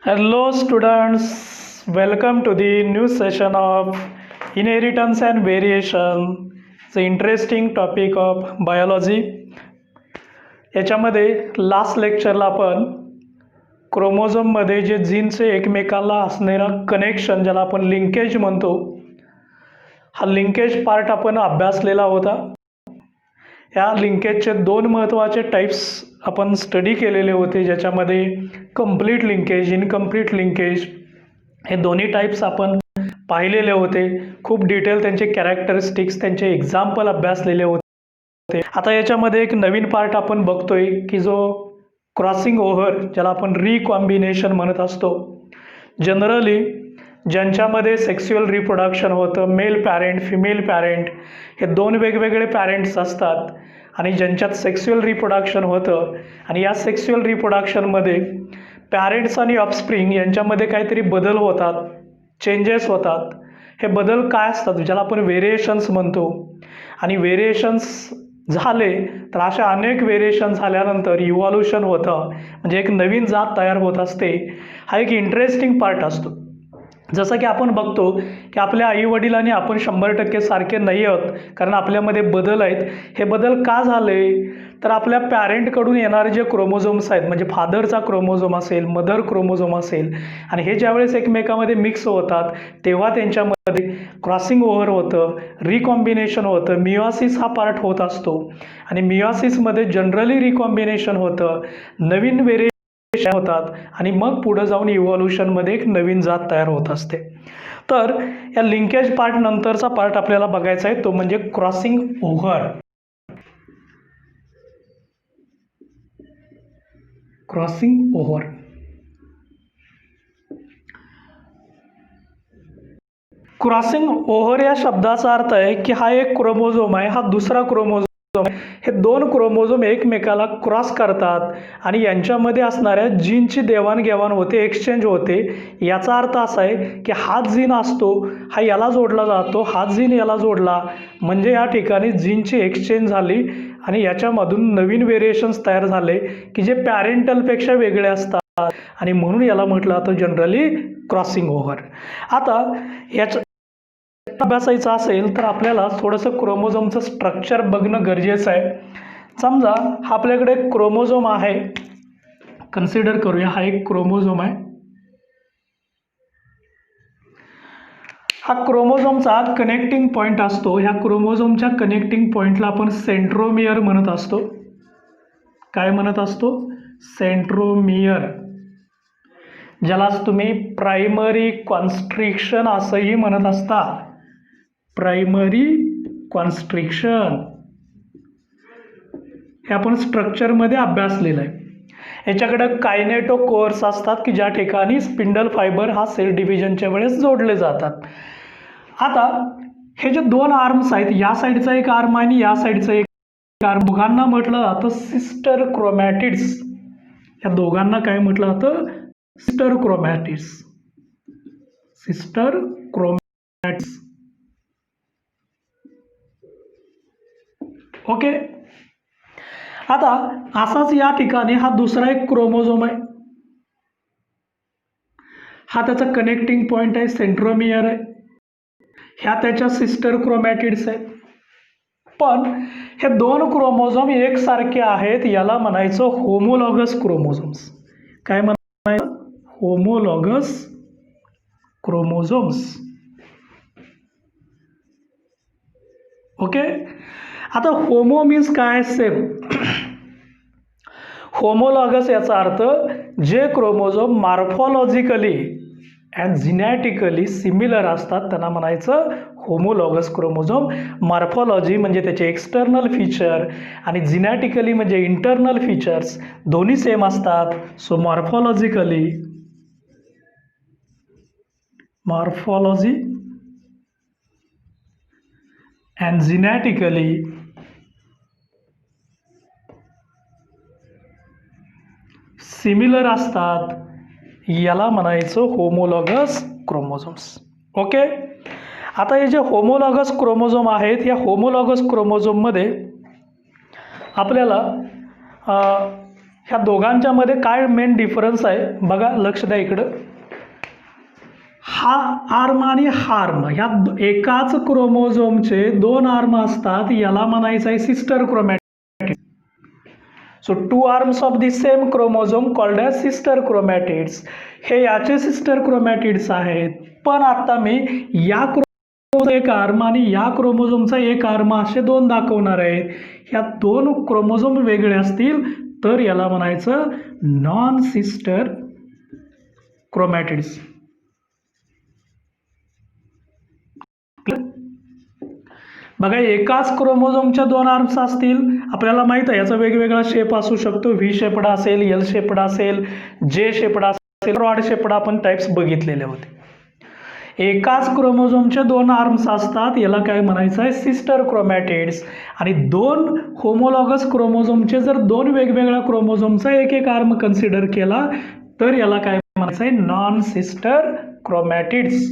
Hello, students. Welcome to the new session of Inheritance and Variation, the interesting topic of biology. याच्यामध्ये last लेक्चरला आपण क्रोमोझोममध्ये जे जीनचे एकमेकांना असणारा कनेक्शन, ज्याला आपण लिंकेज म्हणतो, हा लिंकेज पार्ट आपण अभ्यासलेला होता. या लिंकेजचे दोन महत्त्वाचे टाईप्स आपण स्टडी केलेले होते, ज्याच्यामध्ये कंप्लीट लिंकेज, इनकम्प्लीट लिंकेज हे दोन्ही टाईप्स आपण पाहिलेले होते. खूप डिटेल त्यांचे कॅरेक्टरिस्टिक्स, त्यांचे एक्झाम्पल अभ्यासलेले होते. आता याच्यामध्ये एक नवीन पार्ट आपण बघतोय की जो क्रॉसिंग ओव्हर, ज्याला आपण रिकॉम्बिनेशन म्हणत असतो. जनरली ज्यांच्यामध्ये सेक्स्युअल रिप्रोडक्शन होतं, मेल पॅरेंट, फिमेल पॅरेंट हे दोन वेगवेगळे पॅरेंट्स असतात, आणि ज्यांच्यात सेक्स्युअल रिप्रोडक्शन होतं आणि या सेक्स्युअल रिप्रोडक्शनमध्ये पॅरेंट्स आणि ऑफस्प्रिंग यांच्यामध्ये काहीतरी बदल होतात, चेंजेस होतात. हे बदल काय असतात, ज्याला आपण व्हेरिएशन्स म्हणतो. आणि व्हेरिएशन्स झाले तर अशा अनेक व्हेरिएशन झाल्यानंतर इव्हॉल्युशन होतं, म्हणजे एक नवीन जात तयार होत असते. हा एक इंटरेस्टिंग पार्ट असतो. जसं की आपण बघतो की आपल्या आईवडिलांनी आपण 100% सारखे नाही आहोत, कारण आपल्यामध्ये बदल आहेत. हे बदल का झाले तर आपल्या पॅरेंटकडून येणारे जे क्रोमोझोम्स आहेत, म्हणजे फादरचा क्रोमोझोम असेल, मदर क्रोमोझोम असेल, आणि हे ज्यावेळेस एकमेकामध्ये मिक्स होतात तेव्हा त्यांच्यामध्ये क्रॉसिंग ओव्हर होतं, रिकॉम्बिनेशन होतं, मिओसिस हा पार्ट होत असतो. आणि मिओसिसमध्ये जनरली रिकॉम्बिनेशन होतं, नवीन व्हेरिएशन होतात, आणि मग पुढे जाऊन इव्हॉल्युशनमध्ये एक नवीन जात तयार होत असते. तर या लिंकेज पार्ट नंतरचा पार्ट आपल्याला बघायचा आहे, तो म्हणजे crossing over. Crossing over crossing over या शब्दाचा अर्थ आहे की हा एक क्रोमोझोम आहे, हा दुसरा क्रोमोझोम आहे, हे दोन क्रोमोझोम एकमेकाला क्रॉस करतात आणि यांच्यामध्ये असणाऱ्या जीनची देवाणघेवाण होते, एक्सचेंज होते. याचा अर्थ असा आहे की हा जीन असतो, हा याला जोडला जातो, हा जीन याला जोडला, म्हणजे या ठिकाणी जीनची एक्सचेंज झाली आणि याच्यामधून नवीन व्हेरिएशन्स तयार झाले की जे पॅरेंटलपेक्षा वेगळे असतात, आणि म्हणून याला म्हटलं जातं जनरली क्रॉसिंग ओव्हर. आता याचं अभ्यासायचं असेल तर आपल्याला थोडंसं क्रोमोझोमचं स्ट्रक्चर बघणं गरजेचं आहे. समजा हा आपल्याकडे एक क्रोमोझोम आहे, कन्सिडर करूया हा एक क्रोमोझोम आहे. हा क्रोमोझोमचा कनेक्टिंग पॉईंट असतो. ह्या क्रोमोझोमच्या कनेक्टिंग पॉईंटला आपण सेंट्रोमियर म्हणत असतो. काय म्हणत असतो? सेंट्रोमियर, ज्यालाच तुम्ही प्रायमरी कॉन्स्ट्रिक्शन असंही म्हणत असता. प्रायमरी कॉन्स्ट्रिक्शन हे आपण स्ट्रक्चरमध्ये अभ्यासलेलं आहे. याच्याकडे कायनेटोकोर्स असतात की ज्या ठिकाणी स्पिंडल फायबर हा सेल डिव्हिजनच्या वेळेस जोडले जातात. आता हे जे दोन आर्म्स आहेत, या साईडचा एक आर्म आणि या साईडचा एक आर्म, दोघांना म्हटलं जातं सिस्टर क्रोमॅटिड्स. या दोघांना काय म्हटलं जातं? Sister chromatids. Sister chromatids. Okay. आता असाच या ठिकाणी हा दुसरा एक क्रोमोझोम आहे, हा त्याचा कनेक्टिंग पॉईंट आहे, सेंट्रोमियर आहे. ह्या त्याच्या सिस्टर क्रोमॅटिड्स आहेत. पण हे दोन क्रोमोझोम एकसारखे आहेत, याला म्हणायचं होमोलॉगस क्रोमोझोम्स. काय म्हणायचं? Homologous chromosomes. ओके. आता होमो मीन्स काय? सेम. होमोलॉगस याचा अर्थ जे क्रोमोझोम मॉर्फॉलॉजिकली अँड जिनॅटिकली सिमिलर असतात त्यांना म्हणायचं होमोलॉगस क्रोमोझोम. मॉर्फॉलॉजी म्हणजे त्याचे एक्सटर्नल फीचर आणि जिनॅटिकली म्हणजे इंटरनल फीचर्स दोन्ही सेम असतात. सो मॉर्फॉलॉजी अँड जिनॅटिकली सिमिलर असतात, याला म्हणायचं होमोलॉगस क्रोमोझोम्स. ओके. आता हे जे होमोलॉगस क्रोमोझोम आहेत, या होमोलॉगस क्रोमोझोममध्ये आपल्याला ह्या दोघांच्या मध्ये काय मेन डिफरन्स आहे बघा, लक्ष द्या इकडं. हा आर्म आणि हा आर्म, ह्या एकाच क्रोमोझोमचे दोन आर्म असतात, याला म्हणायचं आहे sister chromatid. So two arms of the same chromosome called as sister chromatids. हे याचे सिस्टर क्रोमॅटिड्स आहेत. पण आता मी या एक आर्म आणि या क्रोमोझोमचा एक आर्म असे दोन दाखवणार आहेत. ह्या दोन क्रोमोझोम वेगळे असतील तर याला म्हणायचं नॉन सिस्टर क्रोमॅटिड्स. बघा, एकाच क्रोमोझोमच्या दोन आर्म्स असतील, आपल्याला माहित आहे याचा वेगवेगळा शेप असू शकतो. व्ही शेपडा असेल, एल शेपडा असेल, जे शेपडा असेल, रॉड शेपडा आपण टाइप्स बघितलेले होते. एकाच क्रोमोझोमचे दोन आर्म्स असतात, याला काय म्हणायचं आहे सिस्टर क्रोमॅटिड्स. आणि दोन होमोलॉगस क्रोमोझोमचे जर दोन वेगवेगळ्या क्रोमोझोमचा एक एक आर्म कन्सिडर केला तर याला काय म्हणायचं आहे नॉन सिस्टर क्रोमॅटिड्स.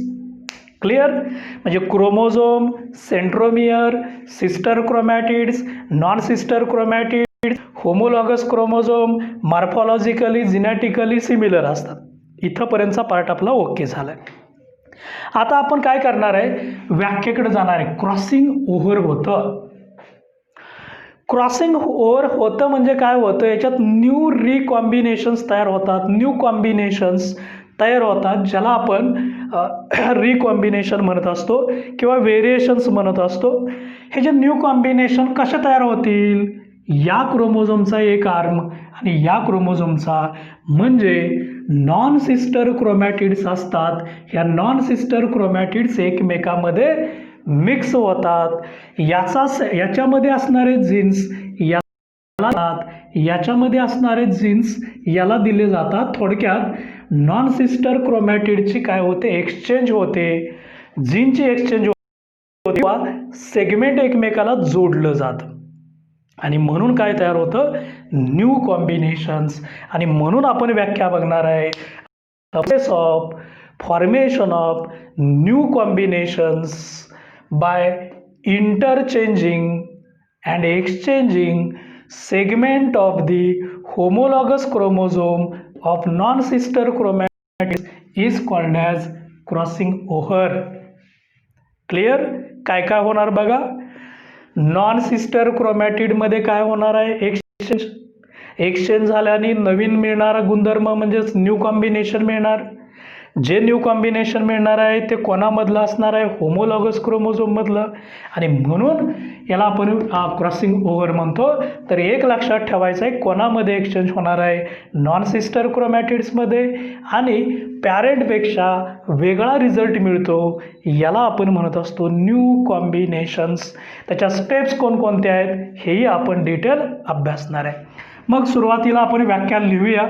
क्लिअर? म्हणजे chromosome, centromere, sister chromatids, non sister chromatids, homologous chromosome morphologically genetically similar असतात. इथंपर्यंतचा पार्ट आपला ओके झाला आहे. आता आपण काय करणार आहे, व्याख्येकडे जाणार आहे. क्रॉसिंग ओव्हर होतं. क्रॉसिंग ओव्हर होतं म्हणजे काय होतं, याच्यात न्यू रिकॉम्बिनेशन्स तयार होतात, न्यू कॉम्बिनेशन्स तयार होतात, ज्याला आपण रिकॉम्बिनेशन म्हणत असतो किंवा व्हेरिएशन्स म्हणत असतो. हे जे न्यू कॉम्बिनेशन कसे तयार होतील, या क्रोमोझोमचा एक आर्म आणि या क्रोमोझोमचा, म्हणजे नॉन सिस्टर क्रोमॅटिड्स असतात. ह्या नॉन सिस्टर क्रोमॅटिड्स एकमेकांमध्ये मिक्स होतात. याच्यामध्ये असणारे जीन्स याच्यामध्ये असणारे जीन्स याला दिले जातात. थोडक्यात नॉन सिस्टर क्रोमॅटिडची काय होते, एक्सचेंज होते, जीनची एक्सचेंज होते किंवा सेगमेंट एकमेकाला जोडलं जातं आणि म्हणून काय तयार होतं न्यू कॉम्बिनेशन्स. आणि म्हणून आपण व्याख्या बघणार आहे process of formation of new combinations by interchanging and exchanging segment of the homologous chromosome of non-sister chromatids is called as crossing over. Clear? काय काय होणार बघा, नॉन सिस्टर क्रोमॅटिड मध्ये काय होणार आहे, एक्सचेंज झाल्याने नवीन मिळणारा गुणधर्म म्हणजेच न्यू कॉम्बिनेशन मिळणार. जे न्यू कॉम्बिनेशन मिळणार आहे ते कोणामधलं असणार आहे, होमोलॉगस क्रोमोझोममधलं. आणि म्हणून याला आपण क्रॉसिंग ओव्हर म्हणतो. तर एक लक्षात ठेवायचं आहे, कोणामध्ये एक्सचेंज होणार आहे, नॉन सिस्टर क्रोमॅटिड्समध्ये, आणि पॅरेंटपेक्षा वेगळा रिझल्ट मिळतो याला आपण म्हणत असतो न्यू कॉम्बिनेशन्स. त्याच्या स्टेप्स कोणकोणत्या आहेत हेही आपण डिटेल अभ्यासणार आहे. मग सुरुवातीला आपण व्याख्या लिहूया.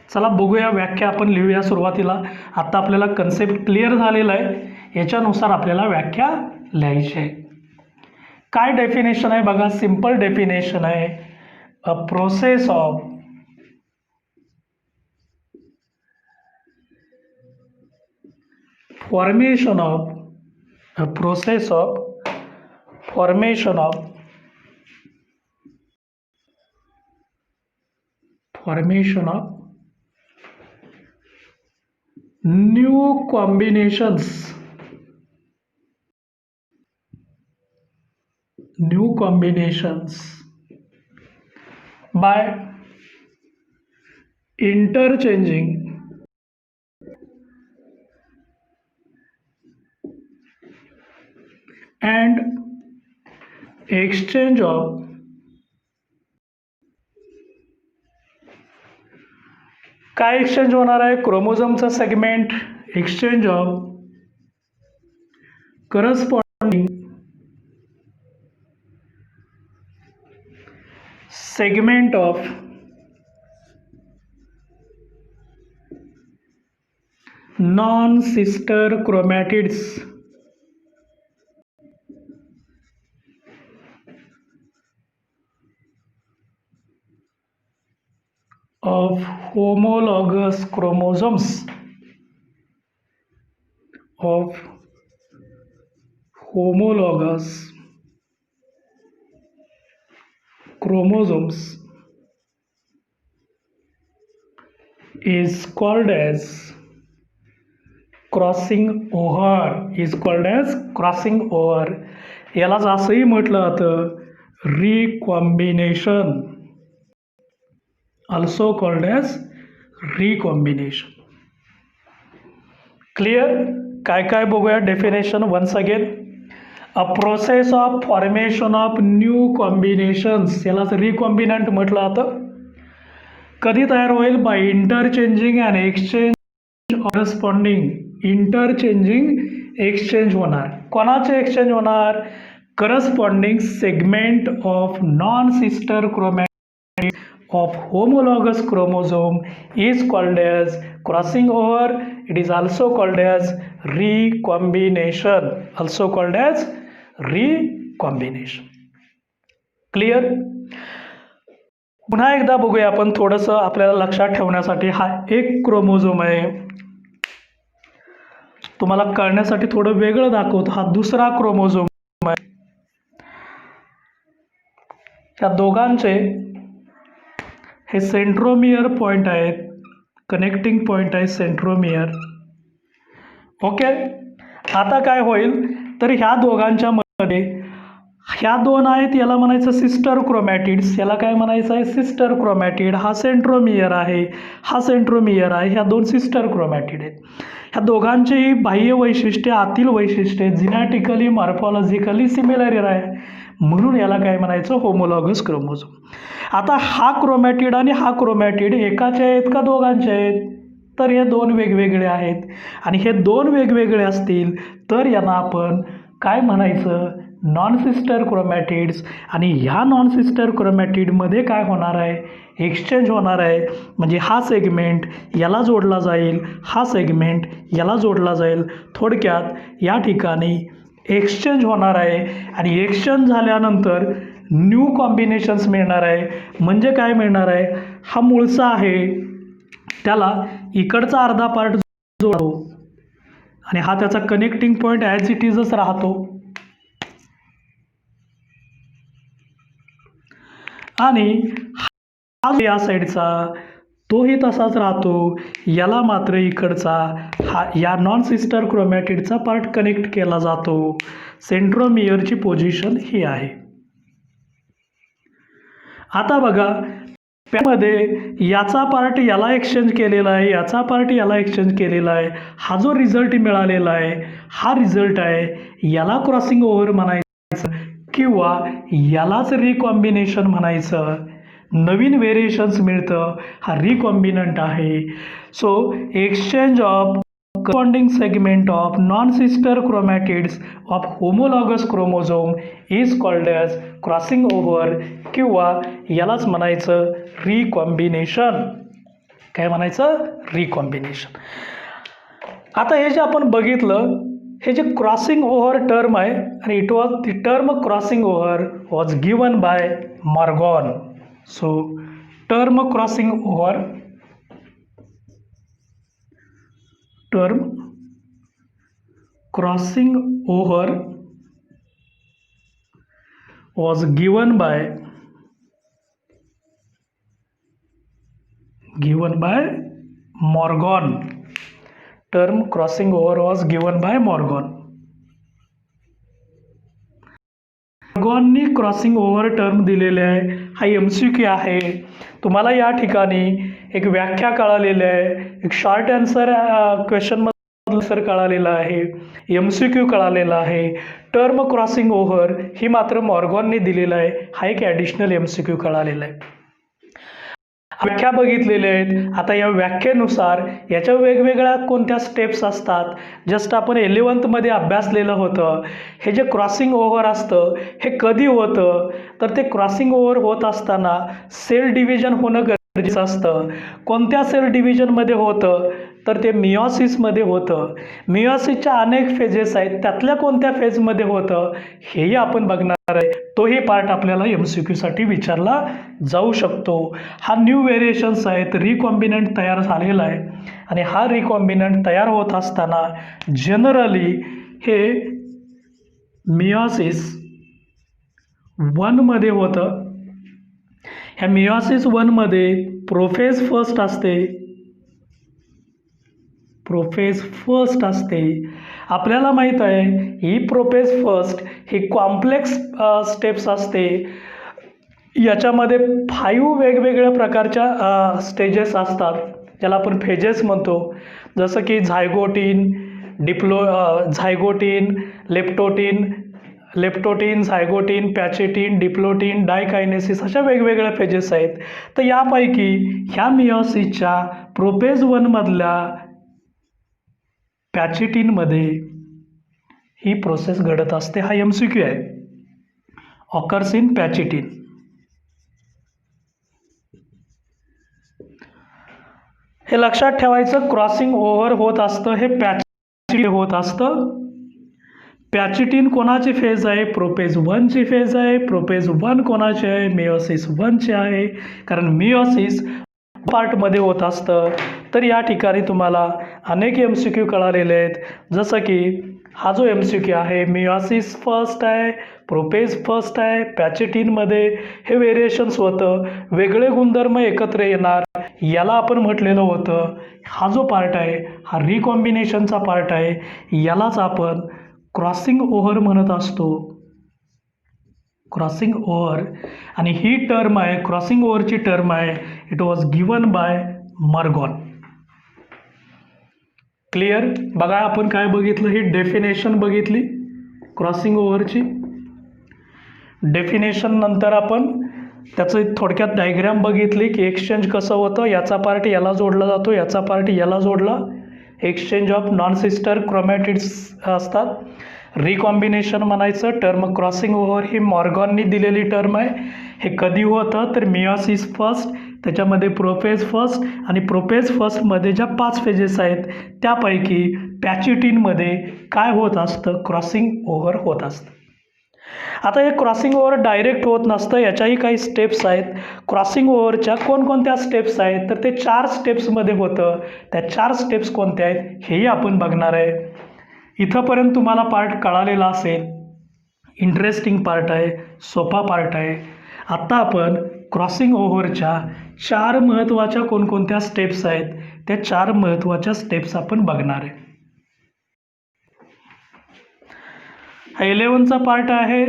चला बघूया व्याख्या आपण लिहूया सुरुवातीला. आता आपल्याला कन्सेप्ट क्लिअर झालेला आहे, याच्यानुसार आपल्याला व्याख्या लिहायची आहे. काय डेफिनेशन आहे बघा, सिंपल डेफिनेशन आहे, अ process of formation of new combinations by interchanging and exchange of काय एक्सचेंज होणार आहे, क्रोमोझोमचा segment, exchange of corresponding segment of non sister chromatids of homologous chromosomes is called as crossing over. यालाच असंही म्हटलं जातं recombination, also called as recombination. Clear? काय काय बघूया definition once again. A process of formation of new combinations, यालाच recombinant म्हटलं जातं. कधी तयार होईल? By interchanging and exchange corresponding. Interchanging exchange होणार. कोणाचे एक्सचेंज होणार? Corresponding segment of non sister chromatid of homologous chromosome is called as crossing over. It is also called as recombination. Clear? पुन्हा एकदा बघूया आपण थोडंसं आपल्याला लक्षात ठेवण्यासाठी. हा एक क्रोमोझोम आहे, तुम्हाला कळण्यासाठी थोडं वेगळं दाखवतो. हा दुसरा क्रोमोझोम आहे. या दोघांचे हे सेंट्रोमियर पॉईंट आहेत, कनेक्टिंग पॉईंट आहे सेंट्रोमियर. ओके. आता काय होईल तर ह्या दोघांच्या मध्ये ह्या दोन आहेत, याला म्हणायचं सिस्टर क्रोमॅटिड्स. याला काय म्हणायचं आहे? Sister chromatid. हा सेंट्रोमियर आहे, हा सेंट्रोमियर आहे. ह्या दोन सिस्टर क्रोमॅटिड आहेत. ह्या दोघांचेही बाह्य वैशिष्ट्ये, आतील वैशिष्ट्ये जिनॅटिकली मॉर्फॉलॉजिकली सिमिलर आहे, म्हणून याला काय म्हणायचं? Homologous chromosome. आता हा क्रोमॅटिड आणि हा क्रोमॅटिड एकाचे आहेत का दोघांचे आहेत? तर हे दोन वेगवेगळे आहेत. आणि हे दोन वेगवेगळे असतील तर यांना आपण काय म्हणायचं? Non sister chromatids. आणि ह्या नॉन सिस्टर क्रोमॅटिडमध्ये काय होणार आहे? एक्सचेंज होणार आहे. म्हणजे हा सेगमेंट याला जोडला जाईल, हा सेगमेंट याला जोडला जाईल. थोडक्यात या ठिकाणी एक्सचेंज होणार आहे. आणि एक्सचेंज झाल्यानंतर न्यू कॉम्बिनेशन्स मिळणार आहे. म्हणजे काय मिळणार आहे? हा मूळचा आहे त्याला इकडचा अर्धा पार्ट जोडतो आणि हा त्याचा कनेक्टिंग पॉईंट ॲज इट इजच राहतो. आणि हा या साईडचा तोही तसाच राहतो. याला मात्र इकडचा हा या नॉन सिस्टर क्रोमॅटिडचा पार्ट कनेक्ट केला जातो. सेंट्रोमियरची पोझिशन ही आहे. आता बघा त्यामध्ये याचा पार्ट याला एक्सचेंज केलेला आहे, याचा पार्ट याला एक्सचेंज केलेला आहे. हा जो रिझल्ट मिळालेला आहे हा रिझल्ट आहे, याला क्रॉसिंग ओव्हर म्हणायचं किंवा यालाच रिकॉम्बिनेशन म्हणायचं. नवीन व्हेरिएशन्स मिळतं, हा रिकॉम्बिनंट आहे. So exchange of corresponding segment of non-sister chromatids of homologous chromosome is called as crossing over किंवा यालाच म्हणायचं रिकॉम्बिनेशन. काय म्हणायचं? रिकॉम्बिनेशन. आता हे जे आपण बघितलं, हे जे क्रॉसिंग ओव्हर टर्म आहे आणि it was the term crossing over was given bye Morgan. So term crossing over term crossing over was given by Morgan. Term crossing over was given by Morgan. मॉर्गननी crossing over term दिलेले आहे. हा MCQ आहे. तुम्हाला या ठिकाणी एक व्याख्या कळालेली आहे, एक शॉर्ट आन्सर क्वेश्चनमध्ये आन्सर कळालेला आहे, MCQ कळालेला आहे. टर्म क्रॉसिंग ओव्हर ही मात्र मॉर्गनने दिलेला आहे. हा एक ॲडिशनल MCQ कळालेला आहे. व्याख्या बघितलेल्या आहेत. आता या व्याख्येनुसार याच्या वेगवेगळ्या कोणत्या स्टेप्स असतात, जस्ट आपण 11th मध्ये अभ्यासलेलं होतं. हे जे क्रॉसिंग ओव्हर असतं हे कधी होतं तर ते क्रॉसिंग ओव्हर होत असताना सेल डिव्हिजन होणं गरजेचं असतं. कोणत्या सेल डिव्हिजनमध्ये होतं तर ते मिओसिसमध्ये होतं. मिओसिसच्या अनेक फेजेस आहेत, त्यातल्या कोणत्या फेजमध्ये होतं हेही आपण बघणार आहे. तोही पार्ट आपल्याला MCQसाठी विचारला जाऊ शकतो. हा न्यू व्हेरिएशन्स आहेत, रिकॉम्बिनंट तयार झालेला आहे आणि हा रिकॉम्बिनंट तयार होत असताना जनरली हे मिओसिस 1 मध्ये होतं. ह्या मिओसिस 1 मध्ये प्रोफेज फर्स्ट असते प्रोफेज फर्स्ट असते. आपल्याला माहीत आहे ही प्रोफेज फर्स्ट ही कॉम्प्लेक्स स्टेप्स असते. याच्यामध्ये 5 वेगवेगळ्या प्रकारच्या स्टेजेस असतात ज्याला आपण फेजेस म्हणतो. जसं की झायगोटीन, झायगोटीन, लेप्टोटीन, झायगोटीन, पॅचेटीन, डिप्लोटीन, डायकायनेसिस अशा वेगवेगळ्या फेजेस आहेत. तर यापैकी ह्या मिओसिसच्या प्रोफेज 1 मधल्या पॅचेटीनमध्ये ही प्रोसेस घडत असते. हा MCQ आहे. Occurs in pachytene. हे लक्षात ठेवायचं, क्रॉसिंग ओव्हर होत असतं हे पॅचेटीन होत असतं. पॅचेटीन कोणाची फेज आहे? प्रोफेज 1 ची फेज आहे. प्रोफेज 1 कोणाची आहे? मिओसिस 1 ची आहे. कारण मिओसिस पार्टमध्ये होत असतं. तर या ठिकाणी तुम्हाला अनेक MCQ कळालेले आहेत. जसं की हा जो MCQ आहे, मिओसिस फर्स्ट आहे, प्रोफेज फर्स्ट आहे, पॅचेटीनमध्ये हे व्हेरिएशन्स होतं, वेगळे गुणधर्म एकत्र येणार, याला आपण म्हटलेलं होतं. हा जो पार्ट आहे हा रिकॉम्बिनेशनचा पार्ट आहे. यालाच आपण क्रॉसिंग ओव्हर म्हणत असतो. Crossing over. आणि ही टर्म आहे, क्रॉसिंग ओव्हरची टर्म आहे, it was given by Morgan. Clear? बघा आपण काय बघितलं, ही डेफिनेशन बघितली क्रॉसिंग ओव्हरची. डेफिनेशन नंतर आपण त्याचं थोडक्यात डायग्राम बघितली की एक्सचेंज कसं होतं. याचा पार्ट याला जोडला जातो, याचा पार्ट याला जोडला. Exchange of non sister chromatids असतात. रिकॉम्बिनेशन म्हणायचं. टर्म क्रॉसिंग ओव्हर ही मॉर्गॉननी दिलेली टर्म आहे. हे कधी होतं तर मिओसिस फर्स्ट, त्याच्यामध्ये प्रोफेज फर्स्ट, आणि प्रोफेज फर्स्टमध्ये ज्या 5 फेजेस आहेत त्यापैकी पॅचेटीनमध्ये काय होत असतं? क्रॉसिंग ओव्हर होत असतं. आता हे क्रॉसिंग ओव्हर डायरेक्ट होत नसतं, याच्याही काही स्टेप्स आहेत. क्रॉसिंग ओव्हरच्या कोणकोणत्या स्टेप्स आहेत तर ते 4 स्टेप्समध्ये होतं. त्या 4 स्टेप्स कोणत्या आहेत हेही आपण बघणार आहे. इथंपर्यंत तुम्हाला पार्ट कळालेला असेल. इंटरेस्टिंग पार्ट आहे, सोपा पार्ट आहे. आत्ता आपण क्रॉसिंग ओव्हरच्या 4 महत्त्वाच्या कोणकोणत्या स्टेप्स आहेत त्या 4 महत्त्वाच्या स्टेप्स आपण बघणार आहे. हा 11चा पार्ट आहे.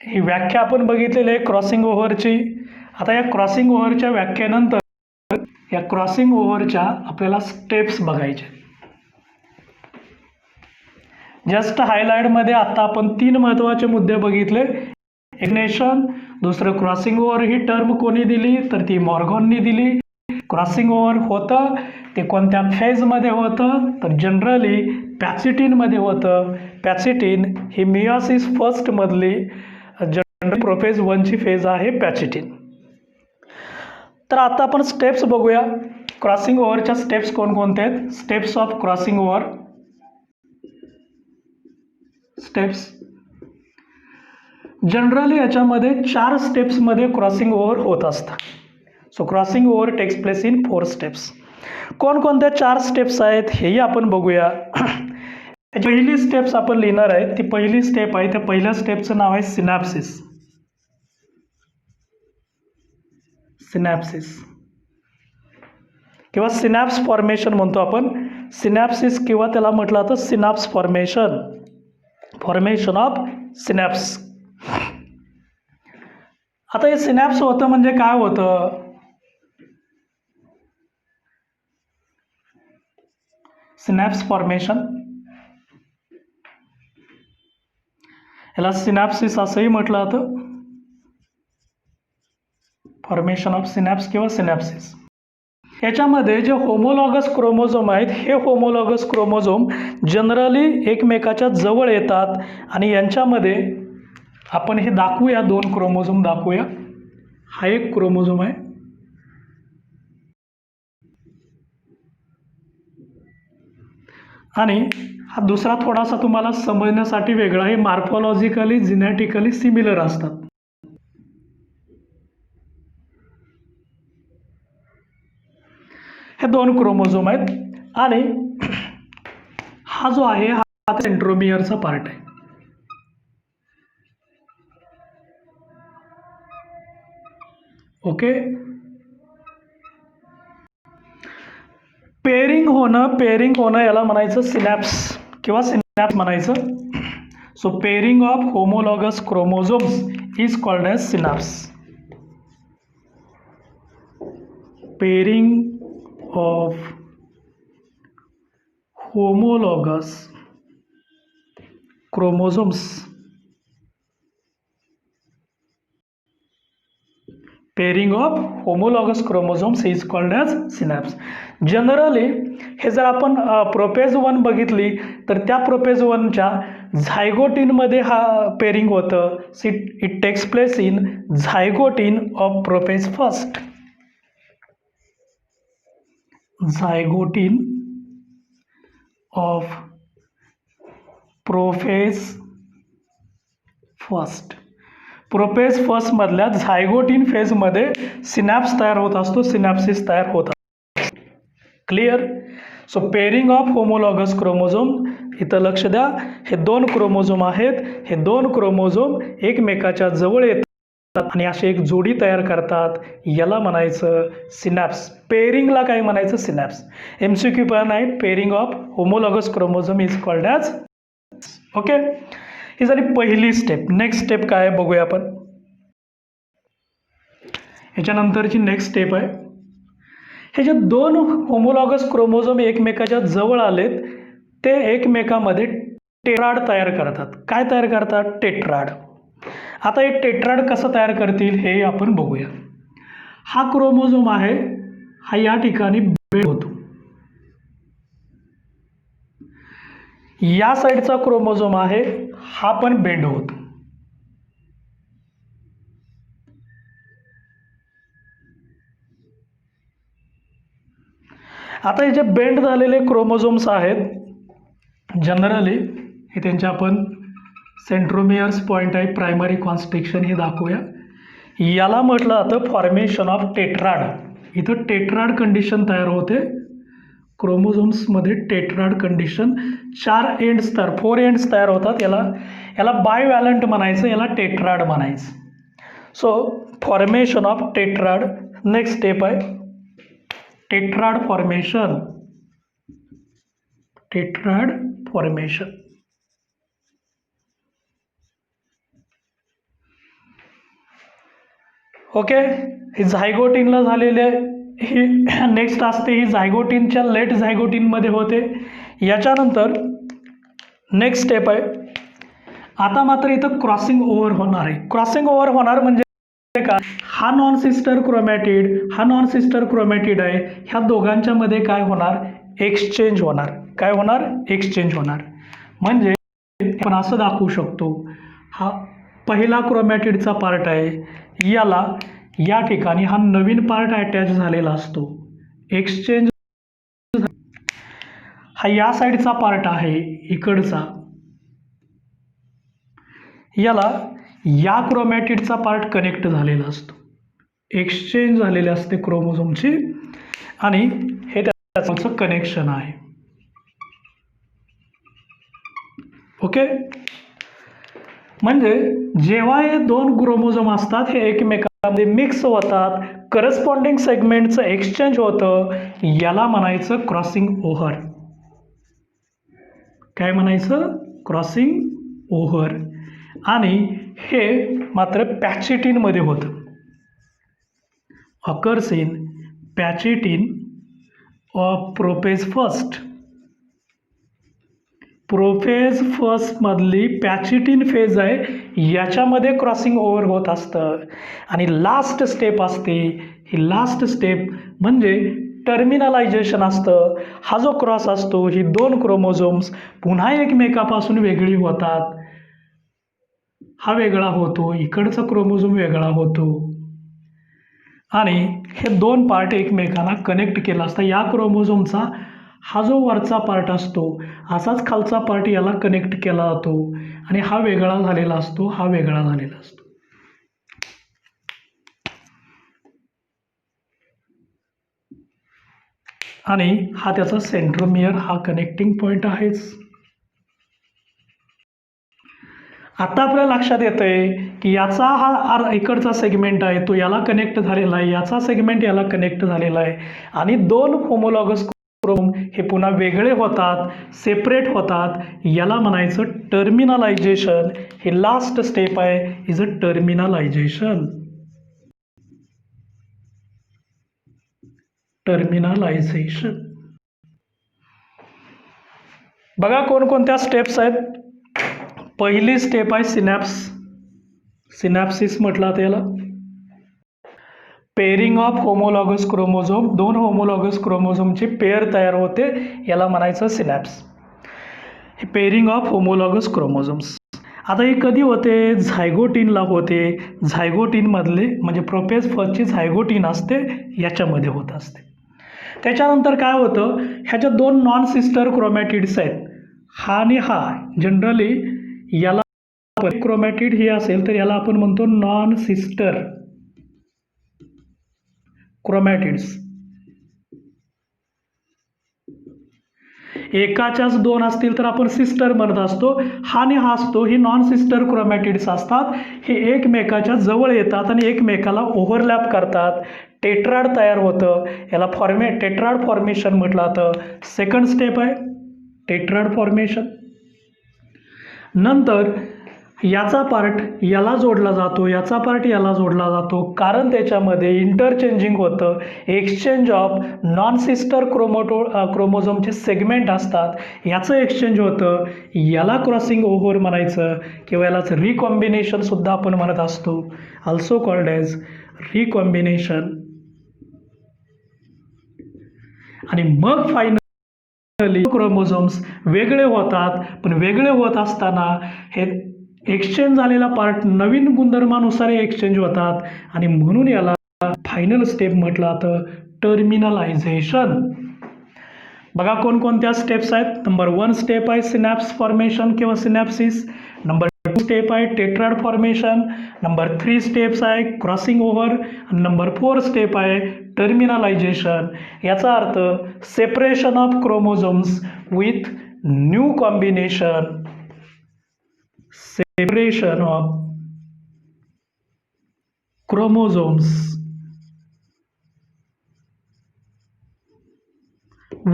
ही व्याख्या आपण बघितलेली आहे क्रॉसिंग ओव्हरची. आता या क्रॉसिंग ओव्हरच्या व्याख्येनंतर या क्रॉसिंग ओव्हरच्या आपल्याला स्टेप्स बघायचे. जस्ट हायलाइटमध्ये आता आपण 3 महत्त्वाचे मुद्दे बघितले. एक्नेशन, दुसरं क्रॉसिंग ओव्हर ही टर्म कोणी दिली तर ती मॉर्गॉननी दिली. क्रॉसिंग ओव्हर होतं ते कोणत्या फेजमध्ये होतं तर जनरली पॅचेटीनमध्ये होतं. पॅचेटीन ही मिओसिस फर्स्टमधली जनरल प्रोफेज 1 ची फेज आहे पॅचेटीन. तर आता आपण स्टेप्स बघूया. क्रॉसिंग ओव्हरच्या स्टेप्स कोणकोणत्या आहेत? Steps of crossing over. Steps generally याच्यामध्ये 4 स्टेप्समध्ये क्रॉसिंग ओव्हर होत असतं. So crossing over takes place in 4 steps. कोणकोणत्या 4 स्टेप्स आहेत हेही आपण बघूया. पहिली स्टेप्स आपण लिहिणार आहे. ती पहिली स्टेप आहे, त्या पहिल्या स्टेपचं नाव आहे सिनॅप्सिस. सिनॅप्सिस किंवा सिनॅप्स फॉर्मेशन म्हणतो आपण. सिनॅप्सिस किंवा त्याला म्हटलं जातं synapse formation. Formation of synapse. आता हे सिनॅप्स होतं म्हणजे काय होतं? सिनॅप्स फॉर्मेशन, याला सिनॅप्सिस असंही म्हटलं जातं. फॉर्मेशन ऑफ सिनॅप्स किंवा सिनॅप्सिस. याच्यामध्ये जे होमोलॉगस क्रोमोझोम आहेत हे होमोलॉगस क्रोमोझोम जनरली एकमेकाच्या जवळ येतात आणि यांच्यामध्ये आपण हे दाखवूया, 2 क्रोमोझोम दाखवूया. हा एक क्रोमोझोम आहे आणि हा दुसरा थोडासा तुम्हाला समजण्यासाठी वेगळा आहे. मॉर्फोलॉजिकली जेनेटिकली सिमिलर असतात. हे 2 क्रोमोझोम आहेत आणि हा जो आहे हा सेंट्रोमियरचा पार्ट आहे. ओके. पेअरिंग पेअरिंग होणं याला म्हणायचं सिनॅप्स किंवा सिनॅप्स म्हणायचं. So pairing of homologous chromosomes is called as synapse. Pairing of homologous chromosomes is called as synapse. Generally हे जर आपण प्रोपेज 1 बघितली तर त्या प्रोपेज 1च्या झायगोटीनमध्ये हा पेअरिंग होतं. It takes place in zygotene of prophase first. Zygotene of prophase first. Prophase first मधल्या zygotene फेजमध्ये सिनॅप्स तयार होत असतो, सिनॅप्सिस तयार होत असतो. Clear. So pairing of homologous chromosome, इथं लक्ष द्या, हे 2 क्रोमोझोम आहेत. हे 2 क्रोमोझोम एकमेकाच्या जवळ येतात आणि अशी एक जोडी तयार करतात, याला म्हणायचं सिनॅप्स. पेअरिंगला काय म्हणायचं? सिनॅप्स. MCQ पण आहे. Pairing of homologous chromosome is called as. Okay, ही झाली पहिली स्टेप. नेक्स्ट स्टेप काय आहे बघूया आपण. ह्याच्यानंतरची नेक्स्ट स्टेप आहे, हे जे 2 होमोलॉगस क्रोमोझोम एकमेकाच्या जवळ आलेत ते एकमेकामध्ये टेट्राड तयार करतात. काय तयार करतात? टेट्राड. आता हे टेट्राड कसं तयार करतील हे आपण बघूया. हा क्रोमोझोम आहे, हा या ठिकाणी बेंड होतो. या साईडचा क्रोमोझोम आहे, हा पण बेंड होतो. आता हे जे बेंड झालेले क्रोमोझोम्स आहेत, जनरली हे त्यांचे आपण सेंट्रोमियर्स पॉईंट आहे, प्रायमरी कॉन्स्ट्रिक्शन हे दाखवूया. याला म्हटलं जातं फॉर्मेशन ऑफ टेट्राड. इथं टेट्राड कंडिशन तयार होते क्रोमोझोम्समध्ये. टेट्राड कंडिशन 4 एंड्स तर 4 एंड्स तयार होतात. याला बायव्हॅलंट म्हणायचं, याला टेट्राड म्हणायचं. So formation of tetrad. Next step आहे tetrad formation. Tetrad formation. Okay, ही झायगोटीनला झालेले ही नेक्स्ट असते, ही झायगोटीनच्या लेट झायगोटीनमध्ये होते. याच्यानंतर नेक्स्ट स्टेप आहे, आता मात्र इथं क्रॉसिंग ओव्हर होणार आहे. क्रॉसिंग ओव्हर होणार म्हणजे काय? हा नॉन सिस्टर क्रोमॅटिड आहे. ह्या दोघांच्या मध्ये काय होणार? एक्सचेंज होणार. काय होणार? एक्सचेंज होणार. म्हणजे आपण असं दाखवू शकतो, हा पहिला क्रोमॅटिडचा पार्ट आहे, याला या ठिकाणी हा नवीन पार्ट अटॅच झालेला असतो. एक्सचेंज हा या साईडचा पार्ट आहे इकडचा, याला या क्रोमॅटिडचा पार्ट कनेक्ट झालेला असतो. एक्सचेंज झालेले असते क्रोमोझोमची आणि हे त्याचं कनेक्शन आहे. ओके, म्हणजे जेव्हा हे 2 क्रोमोझोम असतात हे एकमेकांमध्ये मिक्स होतात, करस्पॉन्डिंग सेगमेंटचं एक्सचेंज होतं, याला म्हणायचं क्रॉसिंग ओव्हर. काय म्हणायचं? Crossing over. आणि हे मात्र पॅचिटिनमध्ये होतं. Occurs in pachytene of prophase first. Prophase फर्स्टमधली पॅचिटिन फेज आहे, याच्यामध्ये क्रॉसिंग ओव्हर होत असतं. आणि लास्ट स्टेप असते, ही लास्ट स्टेप म्हणजे टर्मिनलायझेशन असतं. हा जो क्रॉस असतो, ही 2 क्रोमोझोम्स पुन्हा एकमेकापासून वेगळी होतात. हा वेगळा होतो, इकडचा क्रोमोझोम वेगळा होतो आणि हे 2 पार्ट एकमेकांना कनेक्ट केला असता. या क्रोमोझोमचा हा जो वरचा पार्ट असतो, असाच खालचा पार्ट याला कनेक्ट केला जातो आणि हा वेगळा झालेला असतो, हा वेगळा झालेला असतो. आणि हा त्याचा सेंट्रोमियर, हा कनेक्टिंग पॉईंट आहेच. आता आपल्या लक्षात येतंय की याचा हा इकडचा सेगमेंट आहे, तो याला कनेक्ट झालेला आहे, याचा सेगमेंट याला कनेक्ट झालेला आहे आणि 2 होमोलॉगस क्रोमोझोम हे पुन्हा वेगळे होतात, सेपरेट होतात, याला म्हणायचं टर्मिनलायझेशन. हे लास्ट स्टेप आहे, इज अ टर्मिनलायझेशन. टर्मिनलायझेशन. बघा कोणकोणत्या स्टेप्स आहेत. पहिली स्टेप आहे सिनॅप्स. सिनॅप्सिस म्हटलं त्याला. पेअरिंग ऑफ होमोलॉगस क्रोमोझोम, दोन होमोलॉगस क्रोमोझोमची पेअर तयार होते, याला म्हणायचं सिनॅप्स. हे पेअरिंग ऑफ होमोलॉगस क्रोमोझोम्स. आता हे कधी होते? झायगोटीनला होते. झायगोटीनमधले म्हणजे प्रोपेज फर्स्टची झायगोटीन असते, याच्यामध्ये होत असते. त्याच्यानंतर काय होतं, ह्याच्या दोन नॉन सिस्टर क्रोमॅटिड्स आहेत, हा आणि हा. जनरली याला क्रोमॅटिड हे असेल तर याला आपण म्हणतो नॉन सिस्टर क्रोमॅटिड्स. एकाच्याच दोन असतील तर आपण सिस्टर म्हणत असतो. हा आणि हा असतो, ही नॉन सिस्टर क्रोमॅटिड्स असतात. हे एकमेकाच्या जवळ येतात आणि एकमेकाला ओव्हरलॅप करतात, टेट्राड तयार होतं, याला टेट्राड फॉर्मेशन म्हटलं जातं. सेकंड स्टेप आहे टेट्राड फॉर्मेशन. नंतर याचा पार्ट याला जोडला जातो, याचा पार्ट याला जोडला जातो, कारण त्याच्यामध्ये इंटरचेंजिंग होतं, एक्सचेंज ऑफ नॉन सिस्टर क्रोमोझोमचे सेगमेंट असतात, याचं एक्सचेंज होतं, याला क्रॉसिंग ओव्हर म्हणायचं किंवा यालाच रिकॉम्बिनेशनसुद्धा आपण म्हणत असतो, ऑल्सो कॉल्ड ॲज रिकॉम्बिनेशन. आणि मग फायनली क्रोमोझोम्स वेगळे होतात, पण वेगळे होत असताना हे एक्सचेंज झालेला पार्ट नवीन गुणधर्मानुसार एक्सचेंज होतात आणि म्हणून याला फायनल स्टेप म्हटलं जातं टर्मिनलायझेशन. बघा कोणकोणत्या स्टेप्स आहेत. नंबर 1 स्टेप आहे सिनॅप्स फॉर्मेशन किंवा सिनॅप्सिस. नंबर 2 स्टेप आहे टेट्राड फॉर्मेशन. नंबर 3 स्टेप्स आहे क्रॉसिंग ओव्हर. नंबर 4 स्टेप आहे टर्मिनलायझेशन. याचा अर्थ separation of chromosomes with new combination. Separation of chromosomes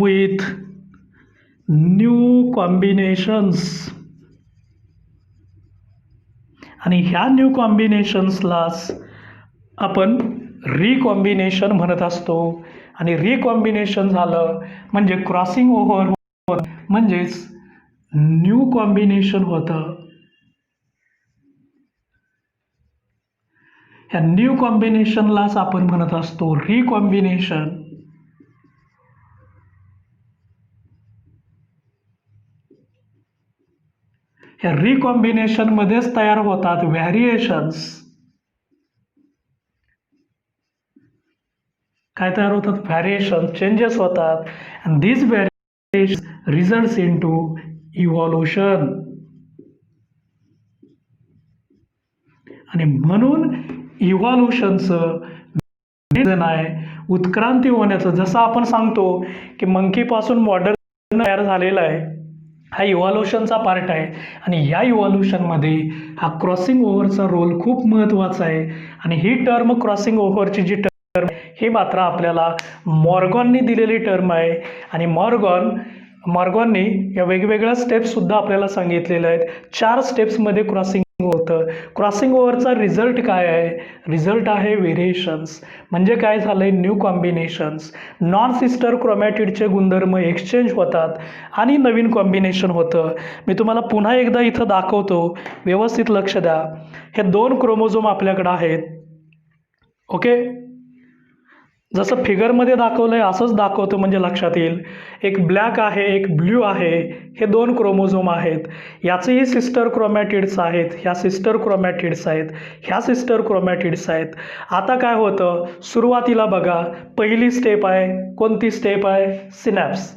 with new combinations. आणि ह्या न्यू कॉम्बिनेशन्सलाच आपण रिकॉम्बिनेशन म्हणत असतो. आणि रिकॉम्बिनेशन झालं म्हणजे क्रॉसिंग ओव्हर होतं, म्हणजेच न्यू कॉम्बिनेशन होतं. ह्या न्यू कॉम्बिनेशनलाच आपण म्हणत असतो रिकॉम्बिनेशन. ह्या रिकॉम्बिनेशनमध्येच तयार होतात व्हॅरिएशन्स. काय तयार होतात? व्हॅरिएशन, चेंजेस होतात. And this variation results into evolution. आणि म्हणून इव्हॉल्युशनचं रिझन आहे उत्क्रांती होण्याचं. जसं आपण सांगतो की मंकीपासून मॉडर्न तयार झालेला आहे, हा इव्हॉल्युशनचा पार्ट आहे. आणि या इव्हॉल्युशनमध्ये हा क्रॉसिंग ओव्हरचा रोल खूप महत्त्वाचा आहे. आणि ही टर्म क्रॉसिंग ओव्हरची जी टर्म ही मात्र आपल्याला मॉर्गननी दिलेली टर्म आहे. आणि मॉर्गननी या वेगवेगळ्या स्टेप्ससुद्धा आपल्याला सांगितलेल्या आहेत. 4 स्टेप्समध्ये क्रॉसिंग होतं. क्रॉसिंग ओव्हरचा रिझल्ट काय आहे? रिझल्ट आहे व्हेरिएशन्स. म्हणजे काय झालंय? New combinations. नॉन सिस्टर क्रोमॅटिडचे गुणधर्म एक्सचेंज होतात आणि नवीन कॉम्बिनेशन होतं. मी तुम्हाला पुन्हा एकदा इथं दाखवतो, व्यवस्थित लक्ष द्या. हे 2 क्रोमोझोम आपल्याकडे आहेत. ओके, जसं फिगरमध्ये दाखवलं आहे असंच दाखवतो म्हणजे लक्षात येईल. एक ब्लॅक आहे, एक ब्ल्यू आहे, हे 2 क्रोमोझोम आहेत. याचेही सिस्टर क्रोमॅटिड्स आहेत, ह्या सिस्टर क्रोमॅटिड्स आहेत, ह्या सिस्टर क्रोमॅटिड्स आहेत. आता काय होतं? सुरुवातीला बघा, पहिली स्टेप आहे, कोणती स्टेप आहे? सिनॅप्स.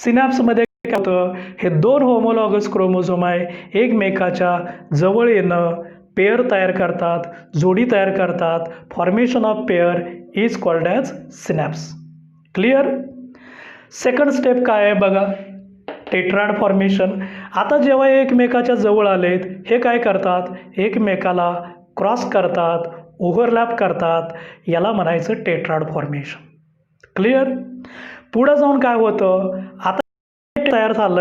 सिनॅप्समध्ये काय होतं? हे 2 होमोलॉगस क्रोमोझोम आहे, एकमेकाच्या जवळ येणं, पेअर तयार करतात, जोडी तयार करतात. Formation of pair is called as synapse. Clear? Second step काय आहे बघा, टेट्राड फॉर्मेशन. आता जेव्हा एकमेकाच्या जवळ आलेत, हे काय करतात? एकमेकाला क्रॉस करतात, ओव्हरलॅप करतात, याला म्हणायचं टेट्राड फॉर्मेशन. क्लिअर? पुढं जाऊन काय होतं, आता तयार झालं